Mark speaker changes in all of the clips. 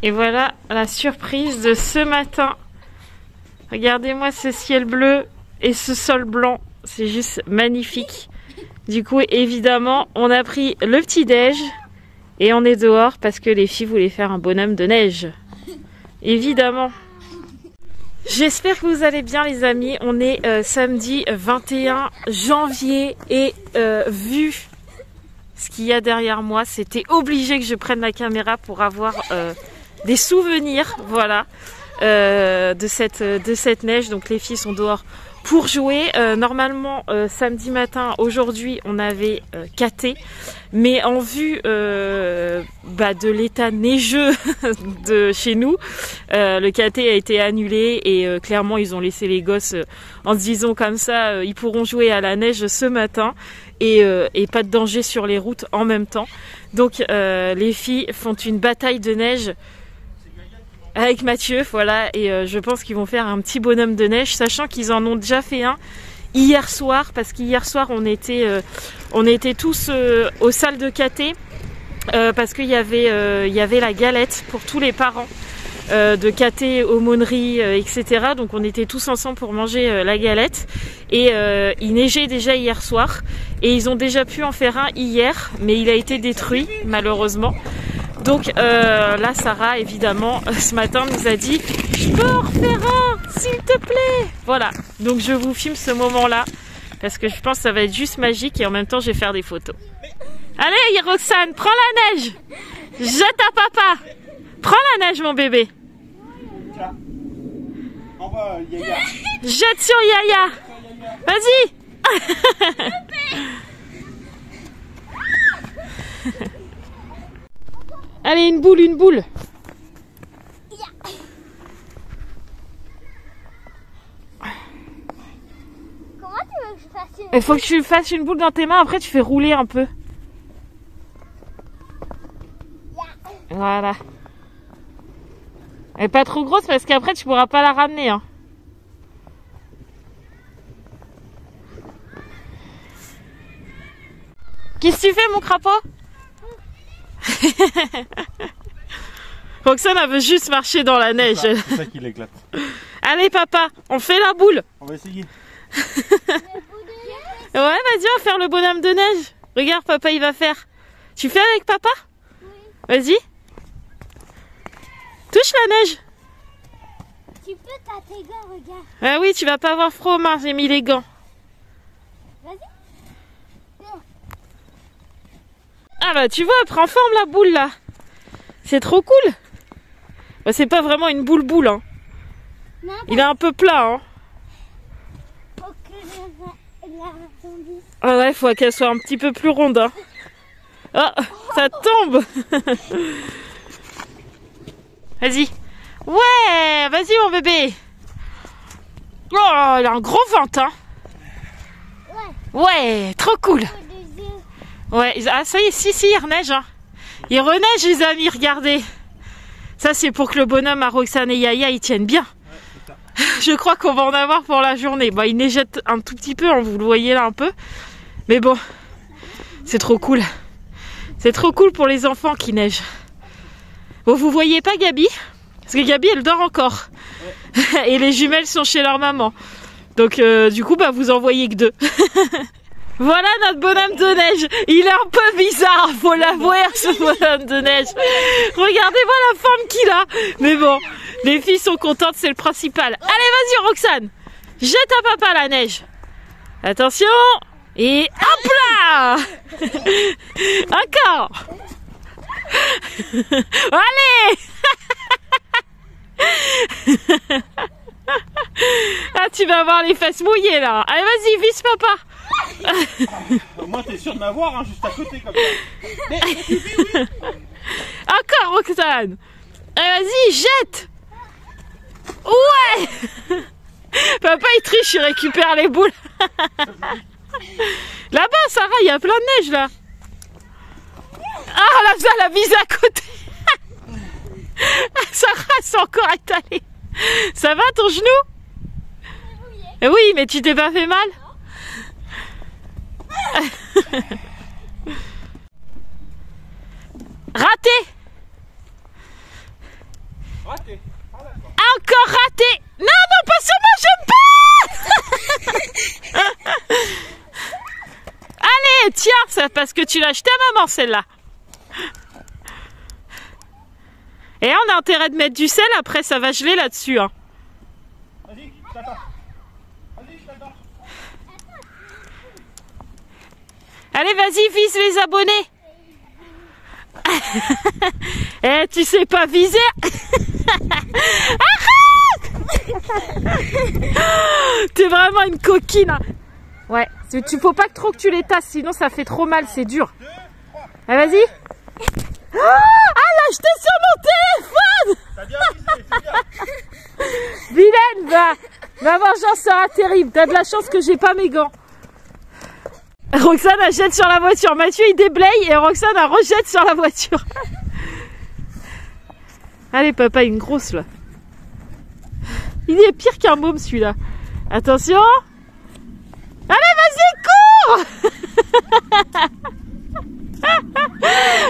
Speaker 1: Et voilà la surprise de ce matin. Regardez-moi ce ciel bleu et ce sol blanc. C'est juste magnifique. Du coup, évidemment, on a pris le petit-déj et on est dehors parce que les filles voulaient faire un bonhomme de neige. Évidemment. J'espère que vous allez bien les amis. On est samedi 21 janvier et vu ce qu'il y a derrière moi, c'était obligé que je prenne la caméra pour avoir des souvenirs, voilà, de cette neige. Donc les filles sont dehors pour jouer. Normalement, samedi matin, aujourd'hui, on avait caté, mais en vue de l'état neigeux de chez nous, le caté a été annulé et clairement, ils ont laissé les gosses en se disant comme ça, ils pourront jouer à la neige ce matin et pas de danger sur les routes en même temps. Donc, les filles font une bataille de neige avec Mathieu, voilà, et je pense qu'ils vont faire un petit bonhomme de neige, sachant qu'ils en ont déjà fait un hier soir, parce qu'hier soir on était tous aux salles de caté, parce qu'il y avait la galette pour tous les parents de caté, aumônerie, etc. Donc on était tous ensemble pour manger la galette, et il neigeait déjà hier soir, et ils ont déjà pu en faire un hier, mais il a été détruit malheureusement. Donc là, Sarah, évidemment, ce matin nous a dit « Je peux en refaire un, s'il te plaît !» Voilà, donc je vous filme ce moment-là, parce que je pense que ça va être juste magique, et en même temps, je vais faire des photos. Allez, Roxane, prends la neige. Jette à papa. Prends la neige, mon bébé.
Speaker 2: Tiens, envoie Yaya.
Speaker 1: Jette sur Yaya. Vas-y. Allez, une boule, une boule.
Speaker 3: Comment tu veux que je fasse une boule?
Speaker 1: Il faut que tu fasses une boule dans tes mains, après tu fais rouler un peu. Voilà. Elle est pas trop grosse parce qu'après tu pourras pas la ramener. Hein. Qu'est-ce que tu fais, mon crapaud? Roxane, elle veut juste marcher dans la neige.
Speaker 2: C'est ça qui l'éclate.
Speaker 1: Allez, papa, on fait la boule.
Speaker 2: On va essayer.
Speaker 1: Ouais, vas-y, on va faire le bonhomme de neige. Regarde, papa, il va faire. Tu fais avec papa?
Speaker 3: Oui.
Speaker 1: Vas-y. Touche la neige.
Speaker 3: Tu peux t'as tes gants, regarde.
Speaker 1: Ah oui, tu vas pas avoir froid aux mains, j'ai mis les gants.
Speaker 3: Vas-y.
Speaker 1: Ah bah tu vois, elle prend forme la boule là. C'est trop cool. Bah, c'est pas vraiment une boule hein.
Speaker 3: Non,
Speaker 1: Il est un peu plat hein.
Speaker 3: faut que la rebondisse.
Speaker 1: Ah ouais, faut qu'elle soit un petit peu plus ronde hein. Oh, ça tombe. Vas-y. Ouais, vas-y mon bébé. Oh, il a un gros ventre hein. Ouais, trop cool. Ouais, ah ça y est, si, il reneige. Hein. Il reneige, les amis, regardez. Ça, c'est pour que le bonhomme à Roxane et Yaya, ils tiennent bien.
Speaker 2: Ouais,
Speaker 1: je crois qu'on va en avoir pour la journée. Bon, il neigeait un tout petit peu, hein, vous le voyez là un peu. Mais bon, c'est trop cool. C'est trop cool pour les enfants qui neigent. Bon, vous voyez pas Gabi? Parce que Gabi, elle dort encore. Ouais. Et les jumelles sont chez leur maman. Donc, du coup, bah, vous en voyez que 2. Voilà notre bonhomme de neige. Il est un peu bizarre, faut l'avouer, ce bonhomme de neige. Regardez-moi la forme qu'il a. Mais bon, les filles sont contentes, c'est le principal. Allez, vas-y, Roxane. Jette à papa la neige. Attention. Et hop là. Encore. Allez. Ah, tu vas avoir les fesses mouillées là. Allez, vas-y, vise papa.
Speaker 2: Au moins t'es sûr de m'avoir hein, juste à côté comme ça. Mais, oui.
Speaker 1: Encore Roxane. Allez, vas-y, jette. Ouais. Papa il triche, il récupère les boules. Là-bas Sarah, il y a plein de neige là. Ah là, ça la vise à côté. Sarah s'est encore étalée. Ça va ton genou? Oui, mais tu t'es pas fait mal? Raté.
Speaker 2: Raté. Ah, d'accord.
Speaker 1: Encore raté. Non, non, pas sur moi, j'aime pas. Allez, tiens, c'est parce que tu l'as acheté à maman, celle-là. Et on a intérêt de mettre du sel, après ça va geler là-dessus. Hein.
Speaker 2: Vas-y, je t'attends. Vas-y, je t'attends.
Speaker 1: Allez, vas-y, vise les abonnés. Eh, tu sais pas viser. Arrête. T'es vraiment une coquine. Hein. Ouais, tu faut pas trop que tu les tasses, sinon ça fait trop mal, c'est dur. Allez, vas-y. Ah, là, j'étais sur mon téléphone.
Speaker 2: T'as bien visé, c'est bien.
Speaker 1: Vilaine, ma vengeance sera terrible. T'as de la chance que j'ai pas mes gants. Roxane, elle jette sur la voiture. Mathieu, il déblaye et Roxane, elle rejette sur la voiture. Allez, papa, une grosse, là. Il est pire qu'un môme, celui-là. Attention. Allez, vas-y, cours.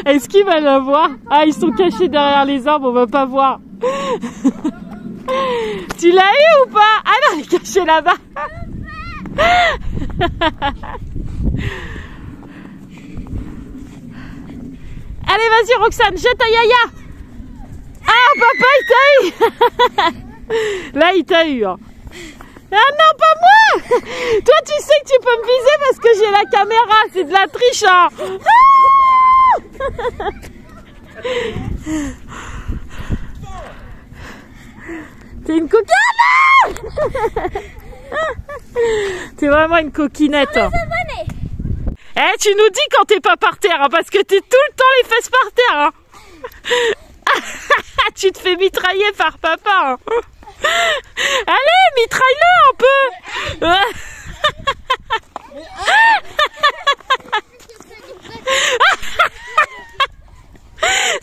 Speaker 1: Est-ce qu'il va la voir? Ah, ils sont cachés derrière les arbres, on va pas voir. Tu l'as eu ou pas? Ah non, il est caché là-bas. Allez, vas-y, Roxane, jette à Yaya. Ah, papa, il t'a eu. Là, il t'a eu. Hein. Ah non, pas moi. Toi, tu sais que tu peux me viser parce que j'ai la caméra. C'est de la triche. Hein. T'es une coquine. T'es vraiment une coquinette. Hein. Eh, tu nous dis quand t'es pas par terre, hein, parce que t'es tout le temps les fesses par terre. Hein. Tu te fais mitrailler par papa. Hein. Allez, mitraille-le un peu.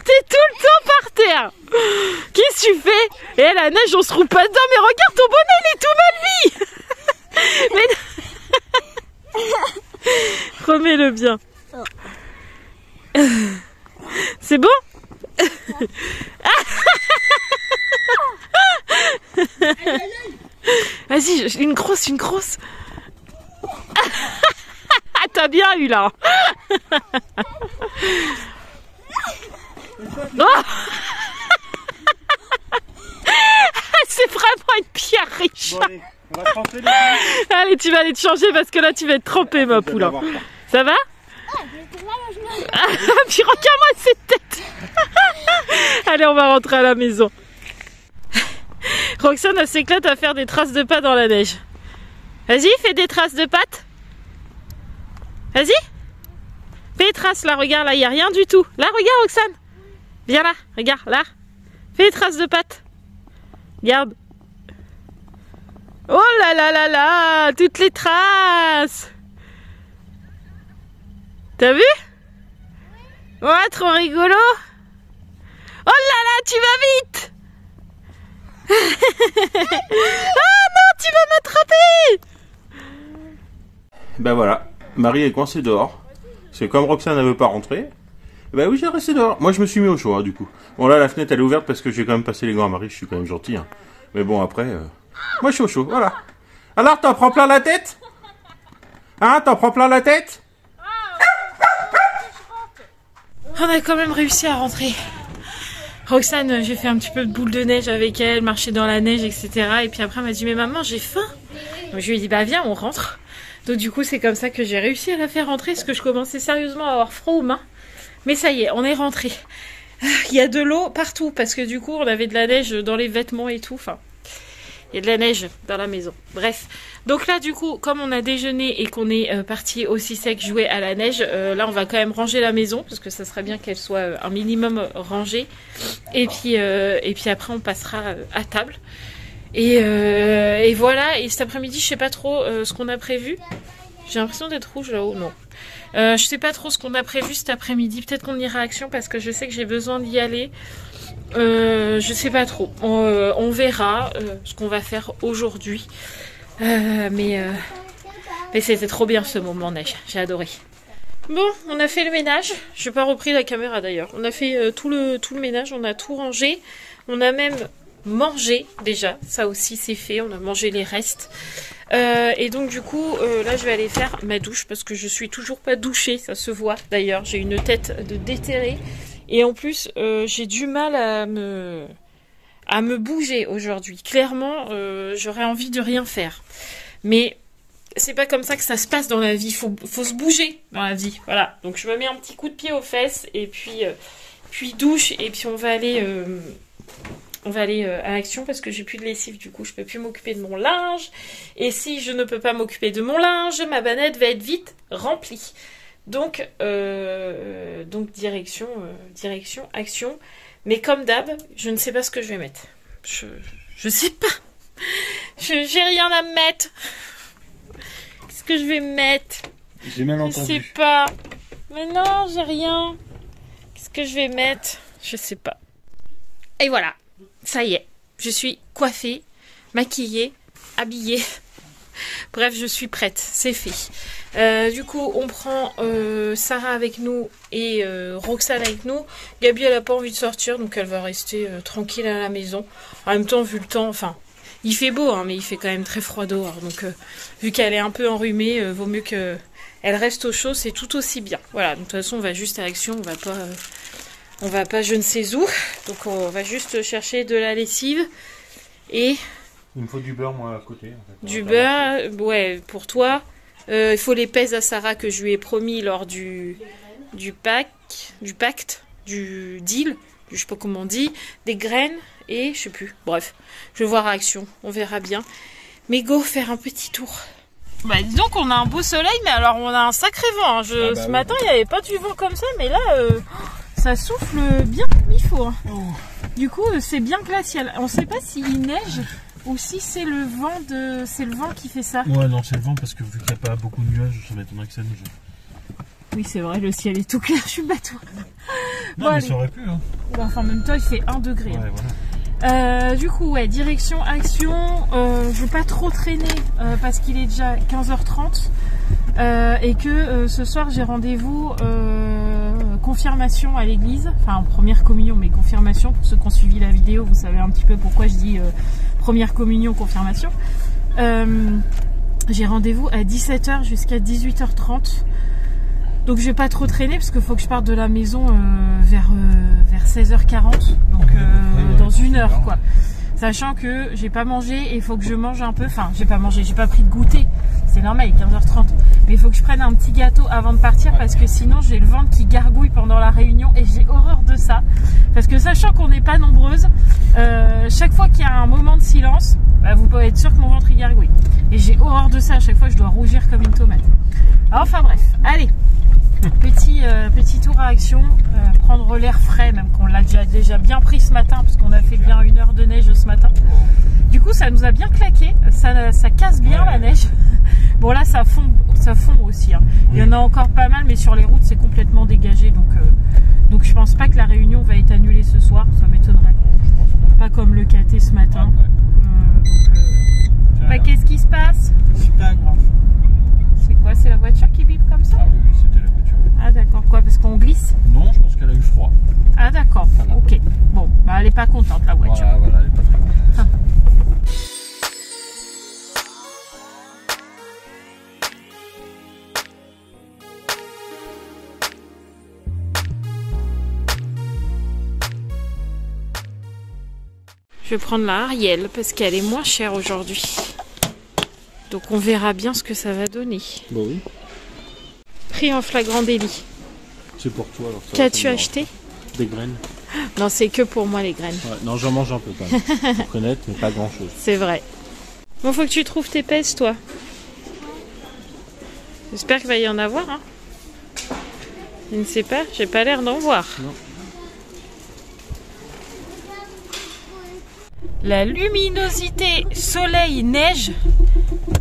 Speaker 1: T'es tout le temps par terre. Qu'est-ce que tu fais? Et la neige, on se roule pas dedans. Mais regarde, ton bonnet, il est tout mal mis. Mais... remets-le bien. C'est bon? Vas-y, une grosse. Ah, t'as bien eu là. Oh. C'est vraiment une pierre riche.
Speaker 2: Bon, allez, on va tremper les pieds.
Speaker 1: Allez, tu vas aller te changer parce que là tu vas être trempée, ma poule. Ça va? Puis regarde-moi cette tête. Allez, on va rentrer à la maison. Roxane, elle s'éclate à faire des traces de pas dans la neige. Vas-y, fais des traces de pattes. Vas-y. Fais des traces, là, regarde, là, il n'y a rien du tout. Là, regarde, Roxane. Viens là, regarde, là. Fais des traces de pattes. Regarde. Oh là là là là, toutes les traces. T'as vu? Ouais, trop rigolo. Oh là là, tu vas vite. Ah non, tu vas m'attraper.
Speaker 2: Ben voilà, Marie est coincée dehors. Parce que comme Roxane ne veut pas rentrer, ben oui, j'ai resté dehors. Moi, je me suis mis au chaud, hein, du coup. Bon, là, la fenêtre, elle est ouverte parce que j'ai quand même passé les gants à Marie. Je suis quand même gentil. Hein. Mais bon, après, moi, je suis au chaud, voilà. Alors, t'en prends plein la tête? Hein, t'en prends plein la tête?
Speaker 1: On a quand même réussi à rentrer. Roxane, j'ai fait un petit peu de boule de neige avec elle, marcher dans la neige, etc. Et puis après, elle m'a dit, mais maman, j'ai faim. Donc, je lui ai dit, bah viens, on rentre. Donc du coup, c'est comme ça que j'ai réussi à la faire rentrer, parce que je commençais sérieusement à avoir froid aux mains. Mais ça y est, on est rentré. Il y a de l'eau partout, parce que du coup, on avait de la neige dans les vêtements et tout. Enfin, il y a de la neige dans la maison. Bref. Donc là, du coup, comme on a déjeuné et qu'on est parti aussi sec jouer à la neige, là, on va quand même ranger la maison, parce que ça serait bien qu'elle soit un minimum rangée. Et puis après, on passera à table. Et voilà. Et cet après-midi, je sais pas trop ce qu'on a prévu. J'ai l'impression d'être rouge là-haut. Non. Je sais pas trop ce qu'on a prévu cet après-midi. Peut-être qu'on ira à Action parce que je sais que j'ai besoin d'y aller. Je sais pas trop. On verra ce qu'on va faire aujourd'hui. Mais c'était trop bien ce moment en neige. J'ai adoré. Bon, on a fait le ménage. Je n'ai pas repris la caméra d'ailleurs. On a fait tout le ménage. On a tout rangé. On a même mangé déjà, ça aussi c'est fait, on a mangé les restes. Et donc du coup, là je vais aller faire ma douche parce que je suis toujours pas douchée, ça se voit d'ailleurs. J'ai une tête de déterrée et en plus j'ai du mal à me bouger aujourd'hui. Clairement, j'aurais envie de rien faire. Mais c'est pas comme ça que ça se passe dans la vie. Faut se bouger dans la vie. Voilà. Donc je me mets un petit coup de pied aux fesses et puis douche et puis on va aller à l'action parce que j'ai plus de lessive. Du coup, je peux plus m'occuper de mon linge. Et si je ne peux pas m'occuper de mon linge, ma banette va être vite remplie. Donc direction action. Mais comme d'hab, je ne sais pas ce que je vais mettre. Je sais pas. J'ai rien à mettre. Qu'est-ce que je vais mettre?
Speaker 2: J'ai mal
Speaker 1: entendu. Je sais pas. Mais non, j'ai rien. Qu'est-ce que je vais mettre? Je sais pas. Et voilà. Ça y est. Je suis coiffée, maquillée, habillée. Bref, je suis prête. C'est fait. Du coup, on prend Sarah avec nous et Roxane avec nous. Gabi, elle a pas envie de sortir, donc elle va rester tranquille à la maison. En même temps, vu le temps, enfin, il fait beau, hein, mais il fait quand même très froid dehors. Donc, vu qu'elle est un peu enrhumée, vaut mieux qu'elle reste au chaud, c'est tout aussi bien. Voilà, donc de toute façon, on va juste à l'action, on va pas je ne sais où. Donc, on va juste chercher de la lessive et...
Speaker 2: Il me faut du beurre, moi, à côté. En fait.
Speaker 1: Du beurre, ouais, pour toi. Il faut les pèses à Sarah que je lui ai promis lors du pacte, du deal, je sais pas comment on dit, des graines et je sais plus. Bref, je vais voir à action, on verra bien. Mais go faire un petit tour. Bah disons qu'on a un beau soleil, mais alors on a un sacré vent. Hein. Ce matin, il n'y avait pas du vent comme ça, mais là, ça souffle bien comme il faut. Hein. Oh. Du coup, c'est bien glacial. On sait pas s'il neige. Ou si c'est le vent qui fait ça.
Speaker 2: Ouais, non, c'est le vent parce que vu qu'il n'y a pas beaucoup de nuages, ça m'étonnerait que ça neige.
Speaker 1: Oui, c'est vrai, le ciel est tout clair, je suis bateau.
Speaker 2: Non, bon, mais ça aurait pu, hein.
Speaker 1: Enfin, en même temps, il fait 1 degré.
Speaker 2: Ouais, voilà.
Speaker 1: Du coup, ouais, direction action. Je vais pas trop traîner parce qu'il est déjà 15h30 et que ce soir, j'ai rendez-vous confirmation à l'église. Enfin, en première communion, mais confirmation. Pour ceux qui ont suivi la vidéo, vous savez un petit peu pourquoi je dis... première communion, confirmation. J'ai rendez-vous à 17h jusqu'à 18h30. Donc je vais pas trop traîner parce qu'il faut que je parte de la maison vers 16h40. Donc dans 1 heure quoi. Sachant que j'ai pas mangé et il faut que je mange un peu. Enfin, j'ai pas mangé, j'ai pas pris de goûter. C'est normal, il est 15h30. Mais il faut que je prenne un petit gâteau avant de partir parce que sinon j'ai le ventre qui gargouille pendant la réunion et j'ai horreur de ça. Parce que sachant qu'on n'est pas nombreuses, chaque fois qu'il y a un moment de silence, bah, vous pouvez être sûr que mon ventre il gargouille. Et j'ai horreur de ça, à chaque fois je dois rougir comme une tomate. Alors, enfin bref, allez, petit tour à action, prendre l'air frais, même qu'on l'a déjà bien pris ce matin, parce qu'on a fait bien 1 heure de neige ce matin. Du coup ça nous a bien claqué, ça casse bien la neige. Bon là ça fond aussi, hein. Il y en a encore pas mal, mais sur les routes c'est complètement dégagé, donc je pense pas que la réunion va être annulée ce soir, ça m'étonnerait. Pas comme le KT ce matin. Bah, qu'est-ce qui se passe?
Speaker 2: C'est pas grave.
Speaker 1: C'est quoi? C'est la voiture qui bip comme ça?
Speaker 2: Ah oui, c'était la voiture.
Speaker 1: Ah d'accord, quoi? Parce qu'on glisse?
Speaker 2: Non, je pense qu'elle a eu froid.
Speaker 1: Ah d'accord, ok. Bon, bah elle est pas contente la voiture.
Speaker 2: Voilà, elle est pas très contente.
Speaker 1: Je vais prendre la Ariel parce qu'elle est moins chère aujourd'hui. Donc on verra bien ce que ça va donner.
Speaker 2: Bah oui.
Speaker 1: Pris en flagrant délit.
Speaker 2: C'est pour toi alors.
Speaker 1: Qu'as-tu acheté?
Speaker 2: Des graines.
Speaker 1: Non, c'est que pour moi les graines.
Speaker 2: Ouais, non, j'en mange un peu quand même. Pour connaître, mais pas grand chose.
Speaker 1: C'est vrai. Bon, faut que tu trouves tes pèses, toi. J'espère qu'il va y en avoir. Hein. Je ne sais pas, j'ai pas l'air d'en voir.
Speaker 2: Non.
Speaker 1: La luminosité soleil-neige,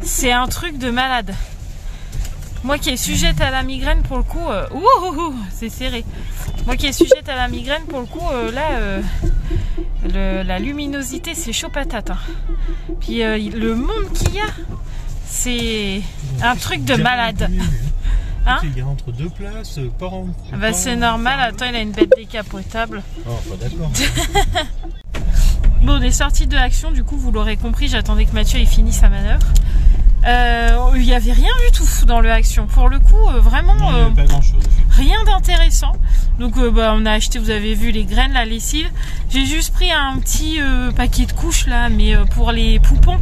Speaker 1: c'est un truc de malade. Moi qui est sujette à la migraine, pour le coup, c'est serré. Moi qui est sujette à la migraine, pour le coup, la luminosité, c'est chaud patate. Hein. Puis le monde qu'il y a, c'est un truc de malade.
Speaker 2: Hein? Il y a entre 2 places, pas en...
Speaker 1: Bah c'est normal, attends, il a une bête décapotable.
Speaker 2: Oh, pas d'accord.
Speaker 1: Bon, on est sorti de l'action, du coup, vous l'aurez compris, j'attendais que Mathieu ait fini sa manœuvre. Il n'y avait rien du tout dans le action. Pour le coup, vraiment,
Speaker 2: Non, il n'y avait pas grand-chose.
Speaker 1: rien d'intéressant. Donc, on a acheté, vous avez vu, les graines, la lessive. J'ai juste pris un petit paquet de couches, là, mais pour les poupons.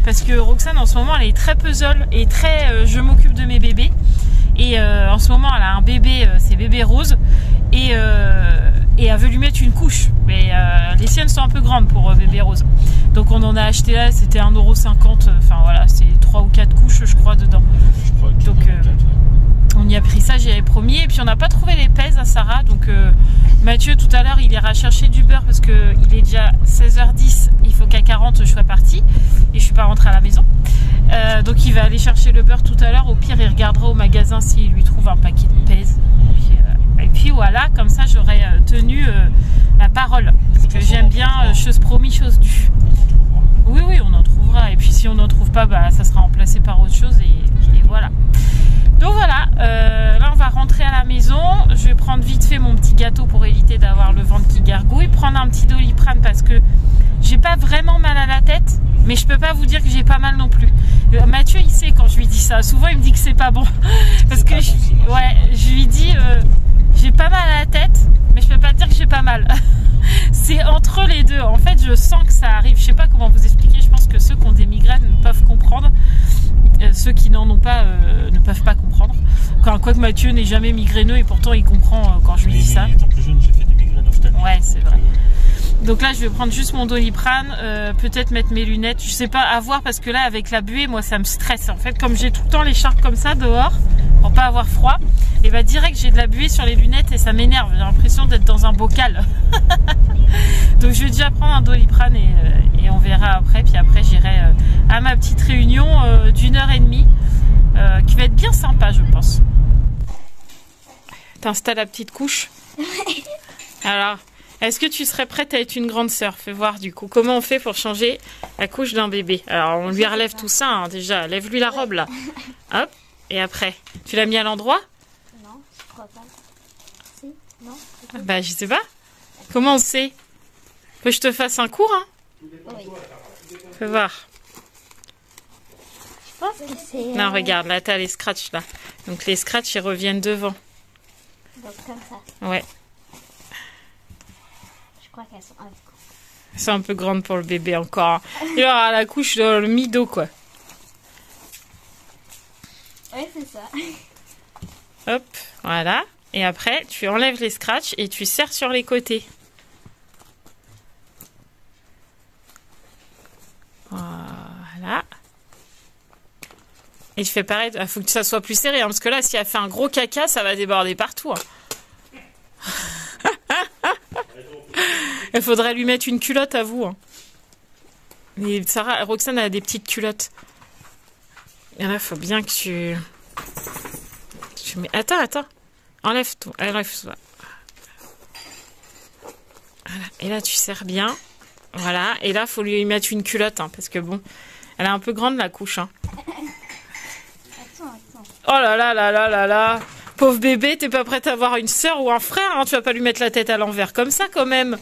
Speaker 1: Parce que Roxane, en ce moment, elle est très puzzle et très je m'occupe de mes bébés. Et en ce moment, elle a un bébé, c'est bébé rose. Et elle veut lui mettre une couche. Mais les siennes sont un peu grandes pour bébé rose. Donc on en a acheté là, c'était 1,50 €. Enfin voilà, c'est 3 ou 4 couches je crois dedans.
Speaker 2: Je crois que
Speaker 1: Donc on y a pris ça, j'y avais promis. Et puis on n'a pas trouvé les pèses à Sarah. Donc Mathieu tout à l'heure il ira chercher du beurre parce qu'il est déjà 16h10. Il faut qu'à 40 je sois partie. Et je suis pas rentrée à la maison. Donc il va aller chercher le beurre tout à l'heure. Au pire il regardera au magasin s'il lui trouve un paquet de pèses. Et puis voilà, comme ça j'aurai tenu ma parole. Parce que j'aime bien chose promis, chose due. Oui, oui, on en trouvera. Et puis si on n'en trouve pas, bah, ça sera remplacé par autre chose. Et voilà. Donc voilà, là on va rentrer à la maison. Je vais prendre vite fait mon petit gâteau pour éviter d'avoir le ventre qui gargouille. Prendre un petit Doliprane parce que j'ai pas vraiment mal à la tête. Mais je peux pas vous dire que j'ai pas mal non plus. Mathieu il sait quand je lui dis ça. Souvent il me dit que c'est pas bon. Parce que je lui dis j'ai pas mal à la tête. Mais je peux pas te dire que j'ai pas mal. C'est entre les deux. En fait, je sens que ça arrive. Je sais pas comment vous expliquer. Je pense que ceux qui ont des migraines peuvent comprendre. Ceux qui n'en ont pas ne peuvent pas comprendre. Quoique Mathieu n'est jamais migraineux et pourtant il comprend quand je lui dis ça.
Speaker 2: Étant plus jeune, j'ai fait des migraines ophtalmiques.
Speaker 1: Ouais, c'est vrai. Donc là, je vais prendre juste mon Doliprane, peut-être mettre mes lunettes. Je sais pas, à voir parce que là, avec la buée, moi, ça me stresse. En fait, comme j'ai tout le temps l'écharpe comme ça dehors, pour pas avoir froid, et bah direct, j'ai de la buée sur les lunettes et ça m'énerve. J'ai l'impression d'être dans un bocal. Donc je vais déjà prendre un Doliprane et on verra après. Puis après, j'irai à ma petite réunion d'1h30 qui va être bien sympa, je pense. T'installes la petite couche. Alors, est-ce que tu serais prête à être une grande sœur? Fais voir du coup. Comment on fait pour changer la couche d'un bébé? Alors, on lui relève tout ça hein, déjà. Lève-lui la robe là. Hop. Et après, tu l'as mis à l'endroit?
Speaker 3: Non, je crois pas. Si, non.
Speaker 1: Bah, je sais pas. Comment on sait? Faut que je te fasse un cours, hein?
Speaker 3: Oui.
Speaker 1: Fais voir.
Speaker 3: Je pense que c'est...
Speaker 1: Non, regarde, là, t'as les scratchs là. Donc, les scratchs, ils reviennent devant.
Speaker 3: Donc comme ça.
Speaker 1: Ouais.
Speaker 3: Je crois qu'elles sont un peu...
Speaker 1: C'est un peu grande pour le bébé encore. Hein. Il aura la couche dans le mi-dos, quoi.
Speaker 3: Oui, c'est ça.
Speaker 1: Hop, voilà. Et après, tu enlèves les scratchs et tu serres sur les côtés. Voilà. Et tu fais pareil. Il faut que ça soit plus serré. Hein, parce que là, si elle fait un gros caca, ça va déborder partout. Hein. Il faudrait lui mettre une culotte à vous. Hein. Mais Sarah, Roxane a des petites culottes. Et là, il faut bien que tu mets... Attends. Enlève tout. Enlève ça. Voilà. Et là, tu serres bien. Voilà. Et là, il faut lui mettre une culotte. Hein, parce que bon, elle est un peu grande, la couche. Hein.
Speaker 3: Attends.
Speaker 1: Oh là là là là là là. Pauvre bébé, t'es pas prête à avoir une sœur ou un frère. Hein, tu vas pas lui mettre la tête à l'envers comme ça, quand même.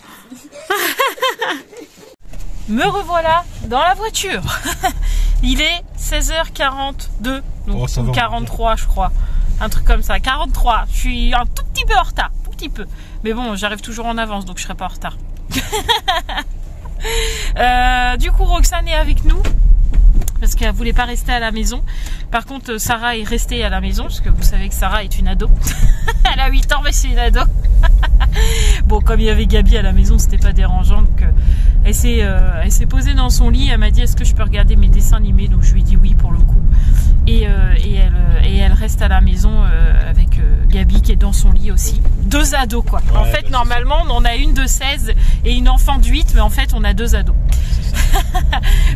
Speaker 1: Me revoilà dans la voiture. Il est 16h42, donc, ou 43 je crois, un truc comme ça, 43, je suis un tout petit peu en retard, tout petit peu, mais bon j'arrive toujours en avance donc je serai pas en retard. Du coup Roxane est avec nous, parce qu'elle voulait pas rester à la maison, par contre Sarah est restée à la maison, parce que vous savez que Sarah est une ado, elle a 8 ans mais c'est une ado. Bon comme il y avait Gabi à la maison c'était pas dérangeant, donc elle s'est posée dans son lit, elle m'a dit est-ce que je peux regarder mes dessins animés, donc je lui ai dit oui pour le coup, et elle reste à la maison avec Gabi qui est dans son lit aussi, 2 ados quoi. Ouais, en fait bah, normalement on en a une de 16 et une enfant de 8, mais en fait on a 2 ados.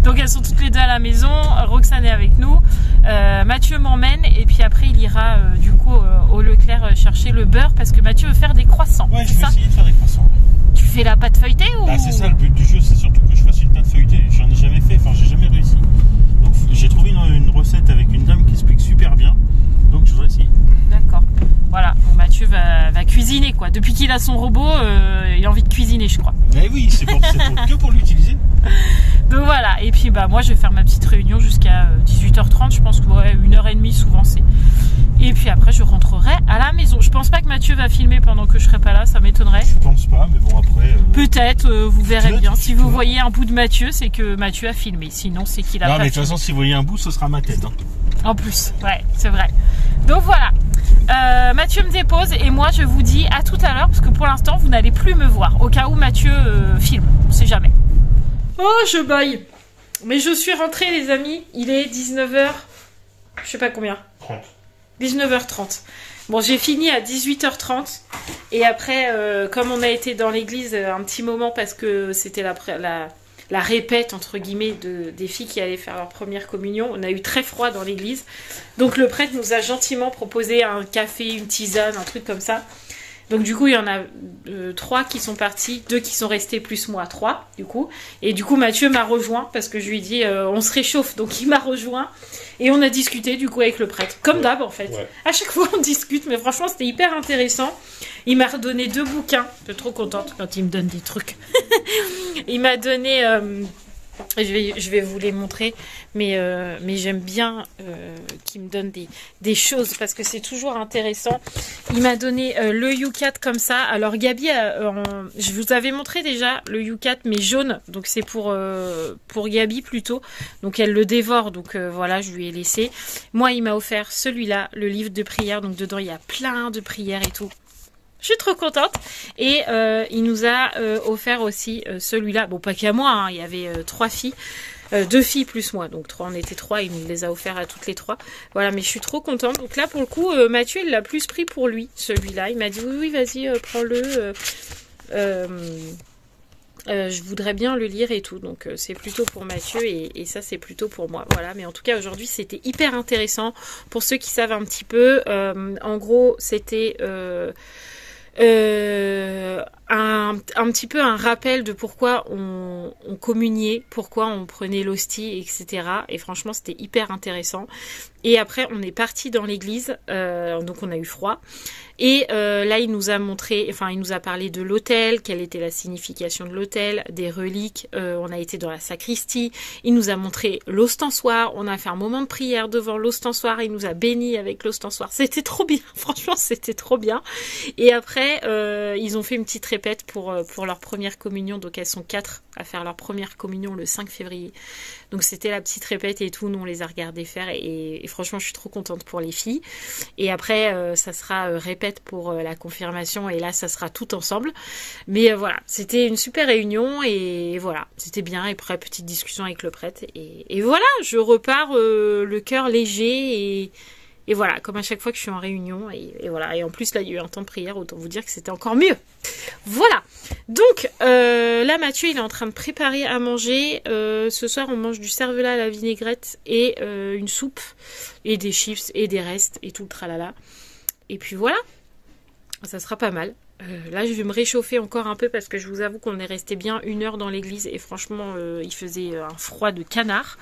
Speaker 1: Donc elles sont toutes les deux à la maison, Roxane est avec nous, Mathieu m'emmène et puis après il ira du coup au Leclerc chercher le beurre parce que Mathieu veut faire des croissants.
Speaker 2: Ouais, je vais essayer de faire des croissants.
Speaker 1: Tu fais la pâte feuilletée ou...
Speaker 2: Bah, c'est ça le but du jeu, c'est surtout que je fasse une pâte feuilletée. J'en ai jamais fait, enfin j'ai jamais réussi. Donc j'ai trouvé une recette avec une dame qui explique super bien, donc je voudrais essayer.
Speaker 1: D'accord. Voilà, donc Mathieu va cuisiner quoi. Depuis qu'il a son robot, il a envie de cuisiner je crois.
Speaker 2: Eh oui, c'est que pour l'utiliser
Speaker 1: Donc voilà, et puis bah moi je vais faire ma petite réunion jusqu'à 18h30, je pense que ouais, 1h30 souvent c'est. Et puis après je rentrerai à la maison. Je pense pas que Mathieu va filmer pendant que je serai pas là, ça m'étonnerait.
Speaker 2: Je pense pas, mais bon après...
Speaker 1: Peut-être, vous verrez bien. Si vous voyez un bout de Mathieu, c'est que Mathieu a filmé, sinon c'est qu'il a pas
Speaker 2: Non mais de toute
Speaker 1: filmé.
Speaker 2: façon si vous voyez un bout, ce sera ma tête. Hein.
Speaker 1: En plus, ouais, c'est vrai. Donc voilà, Mathieu me dépose et moi je vous dis à tout à l'heure parce que pour l'instant vous n'allez plus me voir au cas où Mathieu filme, on sait jamais. Oh, je baille. Mais je suis rentrée les amis, il est 19h, je sais pas combien.
Speaker 2: 30.
Speaker 1: 19h30. Bon, j'ai fini à 18h30 et après, comme on a été dans l'église un petit moment parce que c'était la répète entre guillemets des filles qui allaient faire leur première communion, on a eu très froid dans l'église. Donc le prêtre nous a gentiment proposé un café, une tisane, un truc comme ça. Donc du coup il y en a 3 qui sont partis, 2 qui sont restés plus moi, 3 du coup. Et du coup Mathieu m'a rejoint parce que je lui ai dit on se réchauffe, donc il m'a rejoint. Et on a discuté du coup avec le prêtre, comme d'hab en fait. Ouais. À chaque fois on discute, mais franchement c'était hyper intéressant. Il m'a redonné 2 bouquins, je suis trop contente quand il me donne des trucs. Il m'a donné... je vais vous les montrer, mais j'aime bien qu'il me donne des choses parce que c'est toujours intéressant. Il m'a donné le U4 comme ça. Alors Gabi, je vous avais montré déjà le U4 mais jaune, donc c'est pour Gabi plutôt. Donc elle le dévore, donc voilà, je lui ai laissé. Moi, il m'a offert celui-là, le livre de prière. Donc dedans, il y a plein de prières et tout. Je suis trop contente. Et il nous a offert aussi celui-là. Bon, pas qu'à moi, hein, il y avait 3 filles. 2 filles plus moi. Donc on était 3, il nous les a offerts à toutes les 3. Voilà, mais je suis trop contente. Donc là, pour le coup, Mathieu, il l'a plus pris pour lui, celui-là. Il m'a dit, oui, vas-y, prends-le. Je voudrais bien le lire et tout. Donc c'est plutôt pour Mathieu et ça, c'est plutôt pour moi. Voilà, mais en tout cas, aujourd'hui, c'était hyper intéressant. Pour ceux qui savent un petit peu, en gros, c'était... un petit peu un rappel de pourquoi on communiait, pourquoi on prenait l'hostie, etc. Et franchement, c'était hyper intéressant. Et après, on est parti dans l'église, donc on a eu froid. Et là, il nous a montré, enfin, il nous a parlé de l'autel, quelle était la signification de l'autel, des reliques. On a été dans la sacristie. Il nous a montré l'ostensoir. On a fait un moment de prière devant l'ostensoir. Il nous a bénis avec l'ostensoir. C'était trop bien. Franchement, c'était trop bien. Et après, ils ont fait une petite répète pour leur première communion. Donc, elles sont 4 à faire leur première communion le 5 février. Donc, c'était la petite répète et tout. Nous, on les a regardés faire. Et franchement, je suis trop contente pour les filles. Et après, ça sera répète pour la confirmation. Et là, ça sera tout ensemble. Mais voilà, c'était une super réunion. Et voilà, c'était bien. Et après, petite discussion avec le prêtre. Et voilà, je repars le cœur léger et voilà, comme à chaque fois que je suis en réunion. Et voilà, et en plus, là, il y a eu un temps de prière. Autant vous dire que c'était encore mieux. Voilà. Donc, là, Mathieu, il est en train de préparer à manger. Ce soir, on mange du cervelas à la vinaigrette et une soupe et des chips et des restes et tout le tralala. Et puis voilà, ça sera pas mal. Là, je vais me réchauffer encore un peu parce que je vous avoue qu'on est resté bien 1 heure dans l'église et franchement, il faisait un froid de canard.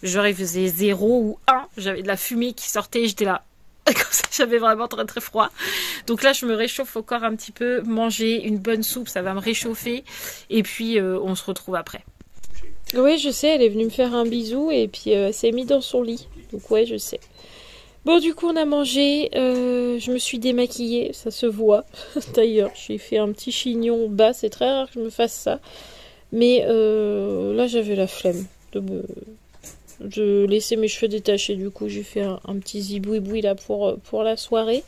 Speaker 1: Genre, il faisait 0 ou 1. J'avais de la fumée qui sortait et j'étais là. Comme ça, j'avais vraiment très très froid. Donc là, je me réchauffe encore un petit peu. Manger une bonne soupe, ça va me réchauffer. Et puis, on se retrouve après. Oui, je sais, elle est venue me faire un bisou et puis elle s'est mise dans son lit. Donc ouais, je sais. Bon, du coup, on a mangé. Je me suis démaquillée, ça se voit. D'ailleurs, j'ai fait un petit chignon bas. C'est très rare que je me fasse ça. Mais là, j'avais la flemme de laisser mes cheveux détachés. Du coup, j'ai fait un petit ziboui-boui là pour la soirée.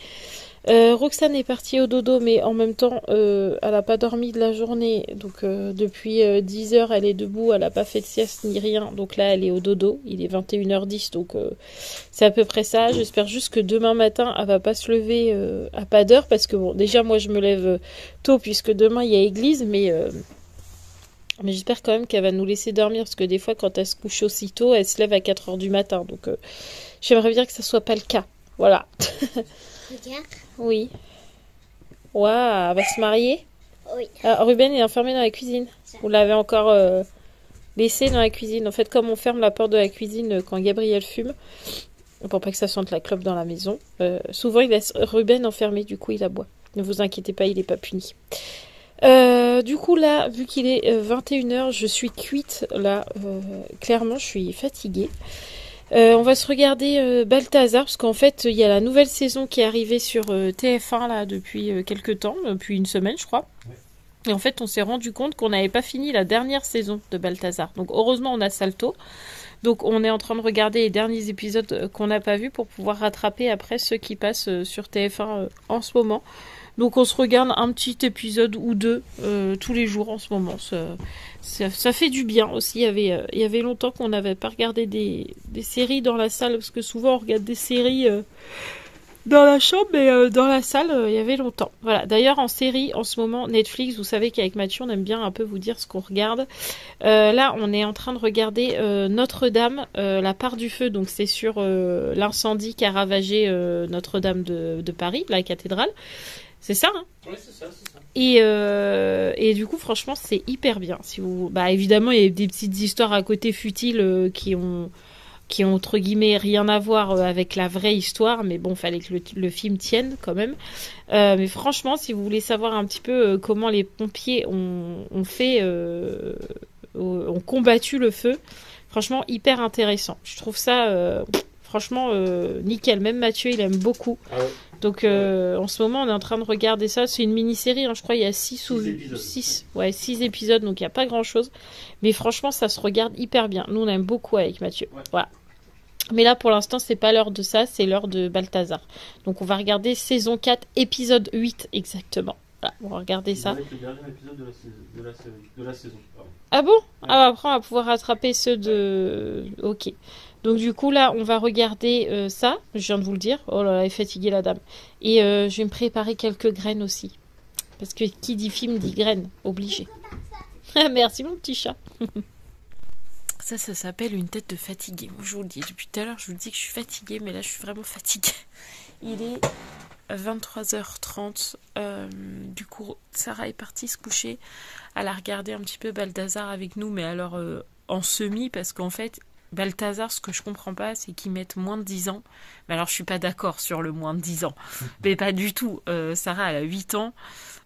Speaker 1: Roxane est partie au dodo, mais en même temps, elle n'a pas dormi de la journée. Donc, depuis 10h, elle est debout. Elle n'a pas fait de sieste ni rien. Donc là, elle est au dodo. Il est 21h10. Donc, c'est à peu près ça. J'espère juste que demain matin, elle va pas se lever à pas d'heure. Parce que, bon, déjà, moi, je me lève tôt puisque demain, il y a église. Mais j'espère quand même qu'elle va nous laisser dormir. Parce que des fois, quand elle se couche aussitôt, elle se lève à 4h du matin. Donc, j'aimerais bien que ça soit pas le cas. Voilà.
Speaker 3: Regarde.
Speaker 1: Oui. Waouh, elle va se marier?
Speaker 3: Oui.
Speaker 1: Ah, Ruben est enfermé dans la cuisine. Vous l'avez encore laissé dans la cuisine. En fait, comme on ferme la porte de la cuisine quand Gabriel fume, pour pas que ça sente la clope dans la maison, souvent il laisse Ruben enfermé, du coup il aboie. Ne vous inquiétez pas, il n'est pas puni. Du coup là, vu qu'il est 21h, je suis cuite là. Clairement, je suis fatiguée. On va se regarder Balthazar parce qu'en fait, il y a la nouvelle saison qui est arrivée sur TF1 là depuis quelques temps, depuis une semaine, je crois. Ouais. Et en fait, on s'est rendu compte qu'on n'avait pas fini la dernière saison de Balthazar. Donc heureusement, on a Salto. Donc on est en train de regarder les derniers épisodes qu'on n'a pas vus pour pouvoir rattraper après ceux qui passent sur TF1 en ce moment. Donc on se regarde un petit épisode ou deux tous les jours en ce moment. Ça fait du bien aussi. Il y avait longtemps qu'on n'avait pas regardé des séries dans la salle, parce que souvent on regarde des séries dans la chambre, mais dans la salle, il y avait longtemps. Voilà. D'ailleurs, en série, en ce moment, Netflix, vous savez qu'avec Mathieu, on aime bien un peu vous dire ce qu'on regarde. Là, on est en train de regarder Notre-Dame, la part du feu. Donc, c'est sur l'incendie qui a ravagé Notre-Dame de Paris, la cathédrale. C'est ça, hein? Oui, c'est ça. Et du coup, franchement, c'est hyper bien. Si vous, bah, évidemment, il y a des petites histoires à côté futiles qui ont entre guillemets rien à voir avec la vraie histoire, mais bon, fallait que le film tienne quand même. Mais franchement, si vous voulez savoir un petit peu comment les pompiers ont combattu le feu, franchement, hyper intéressant. Je trouve ça... franchement, nickel. Même Mathieu, il aime beaucoup. Ah ouais. Donc, en ce moment, on est en train de regarder ça. C'est une mini-série, hein, je crois, il y a 6 épisodes, donc il n'y a pas grand-chose. Mais franchement, ça se regarde hyper bien. Nous, on aime beaucoup avec Mathieu. Ouais. Voilà. Mais là, pour l'instant, c'est pas l'heure de ça, c'est l'heure de Balthazar. Donc, on va regarder saison 4, épisode 8, exactement. Voilà, on va regarder ça.
Speaker 2: Avec le dernier épisode de la saison. Pardon.
Speaker 1: Ah bon? Ouais. Ah, après, on va pouvoir rattraper ceux de... Ok. Donc du coup là on va regarder ça, je viens de vous le dire, oh là là elle est fatiguée la dame. Et je vais me préparer quelques graines aussi. Parce que qui dit film dit graines, obligé. Merci mon petit chat. Ça s'appelle une tête de fatiguée. Moi je vous le dis, depuis tout à l'heure je vous dis que je suis fatiguée, mais là je suis vraiment fatiguée. Il est 23h30, du coup Sarah est partie se coucher. Elle a regardé un petit peu Balthazar avec nous, mais alors en semi, parce qu'en fait... Balthazar, ce que je comprends pas, c'est qu'ils mettent moins de 10 ans. Mais alors, je suis pas d'accord sur le moins de 10 ans. Mais pas du tout. Sarah, elle a 8 ans.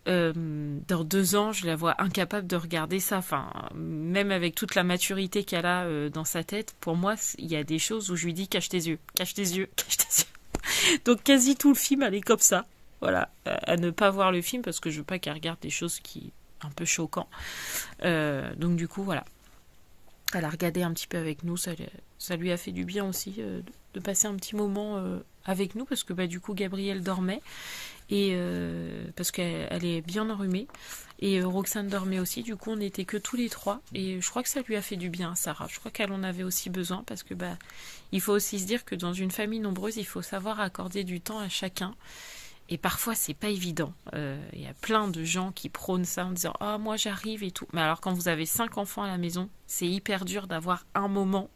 Speaker 1: Dans 2 ans, je la vois incapable de regarder ça. Enfin, même avec toute la maturité qu'elle a dans sa tête, pour moi, il y a des choses où je lui dis cache tes yeux, cache tes yeux, cache tes yeux. Donc, quasi tout le film, elle est comme ça. Voilà, à ne pas voir le film parce que je veux pas qu'elle regarde des choses qui un peu choquantes. Donc, du coup, voilà. Elle a regardé un petit peu avec nous, ça lui a fait du bien aussi de passer un petit moment avec nous, parce que bah, du coup Gabrielle dormait, et parce qu'elle est bien enrhumée, et Roxane dormait aussi, du coup on n'était que tous les trois, et je crois que ça lui a fait du bien à Sarah, je crois qu'elle en avait aussi besoin, parce que bah, il faut aussi se dire que dans une famille nombreuse, il faut savoir accorder du temps à chacun. Et parfois, c'est pas évident. Y a plein de gens qui prônent ça en disant « Ah, moi, j'arrive et tout. » Mais alors, quand vous avez 5 enfants à la maison, c'est hyper dur d'avoir un moment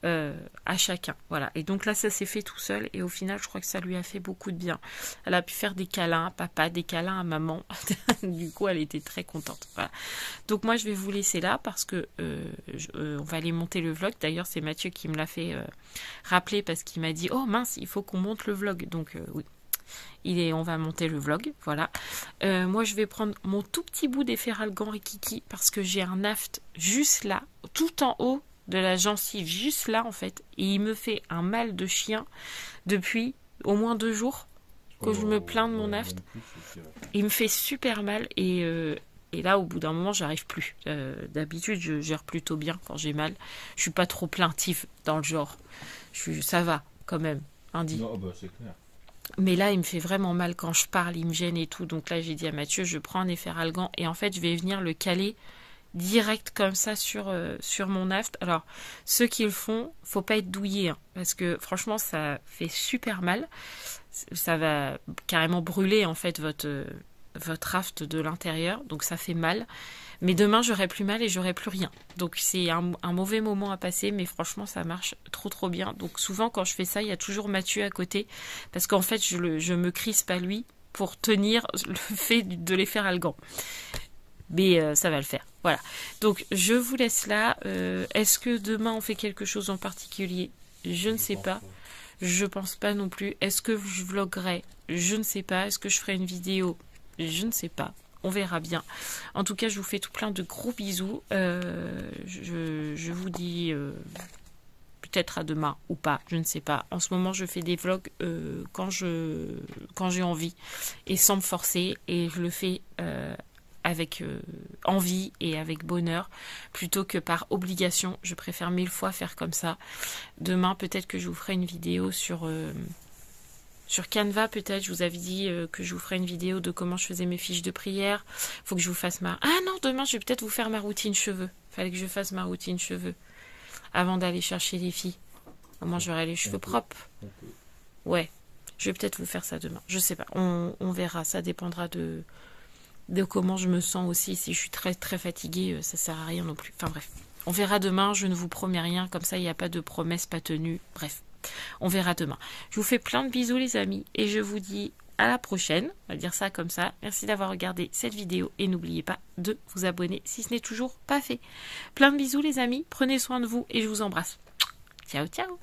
Speaker 1: à chacun. Voilà. Et donc là, ça s'est fait tout seul. Et au final, je crois que ça lui a fait beaucoup de bien. Elle a pu faire des câlins à papa, des câlins à maman. Du coup, elle était très contente. Voilà. Donc moi, je vais vous laisser là parce que on va aller monter le vlog. D'ailleurs, c'est Mathieu qui me l'a fait rappeler parce qu'il m'a dit « Oh mince, il faut qu'on monte le vlog. » Donc oui. On va monter le vlog, voilà. Moi, je vais prendre mon tout petit bout d'Efferalgan Rikiki parce que j'ai un aft juste là, tout en haut de la gencive, juste là en fait. Et il me fait un mal de chien depuis au moins 2 jours que je me plains de mon aft. Il me fait super mal et là, au bout d'un moment, j'arrive plus. D'habitude, je gère plutôt bien quand j'ai mal. Je suis pas trop plaintive dans le genre. Ça va quand même, hein, dit.
Speaker 2: Non, bah, c'est clair.
Speaker 1: Mais là, il me fait vraiment mal quand je parle, il me gêne et tout. Donc là, j'ai dit à Mathieu, je prends un Efferalgan et en fait, je vais venir le caler direct comme ça sur mon aft. Alors, ceux qui le font, faut pas être douillé, hein, parce que franchement, ça fait super mal. Ça va carrément brûler en fait votre aft de l'intérieur, donc ça fait mal. Mais demain, j'aurai plus mal et j'aurai plus rien. Donc c'est un mauvais moment à passer, mais franchement, ça marche trop bien. Donc souvent, quand je fais ça, il y a toujours Mathieu à côté, parce qu'en fait, je me crispe à lui pour tenir le fait de les faire algan. Mais ça va le faire. Voilà. Donc je vous laisse là. Est-ce que demain, on fait quelque chose en particulier? Je ne sais pas. Je pense pas non plus. Est-ce que je vloguerai? Je ne sais pas. Est-ce que je ferai une vidéo? Je ne sais pas. on verra bien. En tout cas, je vous fais tout plein de gros bisous. Je vous dis peut-être à demain ou pas, je ne sais pas. En ce moment, je fais des vlogs quand j'ai envie et sans me forcer, et je le fais avec envie et avec bonheur plutôt que par obligation. Je préfère 1000 fois faire comme ça. Demain, peut-être que je vous ferai une vidéo sur Canva, peut-être. Je vous avais dit que je vous ferai une vidéo de comment je faisais mes fiches de prière. Faut que je vous fasse Ah non, demain, je vais peut-être vous faire ma routine cheveux. Fallait que je fasse ma routine cheveux avant d'aller chercher les filles. Au moins, j'aurai les cheveux propres. Ouais, je vais peut-être vous faire ça demain. Je sais pas, on verra. Ça dépendra de comment je me sens aussi. Si je suis très très fatiguée, ça sert à rien non plus. Enfin bref, on verra demain. Je ne vous promets rien. Comme ça, il n'y a pas de promesses pas tenues. Bref, on verra demain. Je vous fais plein de bisous les amis. Et je vous dis à la prochaine. On va dire ça comme ça. Merci d'avoir regardé cette vidéo. Et n'oubliez pas de vous abonner si ce n'est toujours pas fait. Plein de bisous les amis. Prenez soin de vous et je vous embrasse. Ciao ciao.